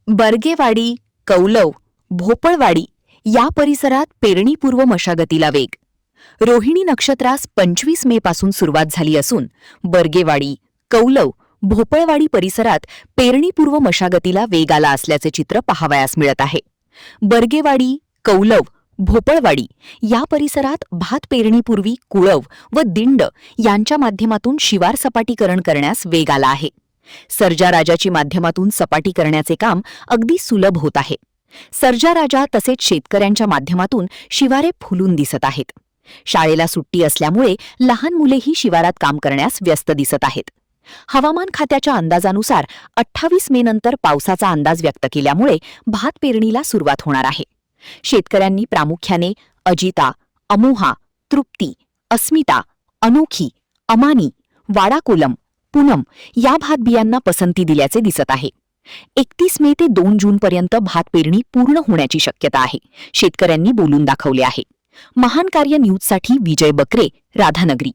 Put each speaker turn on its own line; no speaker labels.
बर्गेवाडी, कौलव, भोपळवाडी या परिसरात पेरणीपूर्व मशागतीला वेग. रोहिणी नक्षत्रास 25 मे पासून सुरुवात झाली असून बर्गेवाडी, कौलव, भोपळवाडी परिसरात पेरणीपूर्व मशागतीला वेग आला असल्याचे चित्र पाहावयास मिळत आहे. बर्गेवाडी, कौलव, भोपळवाडी या परिसरात भात पेरणीपूर्वी कुळव व दिंड यांच्या माध्यमातून शिवार सपाटीकरण करण्यास वेग आला आहे. सर्जा राजाची माध्यमातून सपाटी करण्याचे काम अगदी सुलभ होत आहे. सर्जा राजा तसेच शेतकऱ्यांच्या माध्यमातून शिवारे फुलून दिसत आहेत. शाळेला सुट्टी असल्यामुळे लहान मुलेही शिवारात काम करण्यास व्यस्त दिसत आहेत. हवामान खात्याच्या अंदाजानुसार 28 मे नंतर पावसाचा अंदाज व्यक्त केल्यामुळे भात पेरणीला सुरुवात होणार आहे. शेतकऱ्यांनी प्रामुख्याने अजिता, अमोहा, तृप्ती, अस्मिता, अनोखी, अमानी, वाडाकोलम, पूनम या भात बियांना पसंती दिल्याचे दिसत आहे. 31 मे ते 2 जून पर्यंत भात पेरणी पूर्ण होण्याची शक्यता आहे, शेतकऱ्यांनी बोलून दाखवले आहे. महान कार्य न्यूजसाठी विजय बकरे, राधानगरी.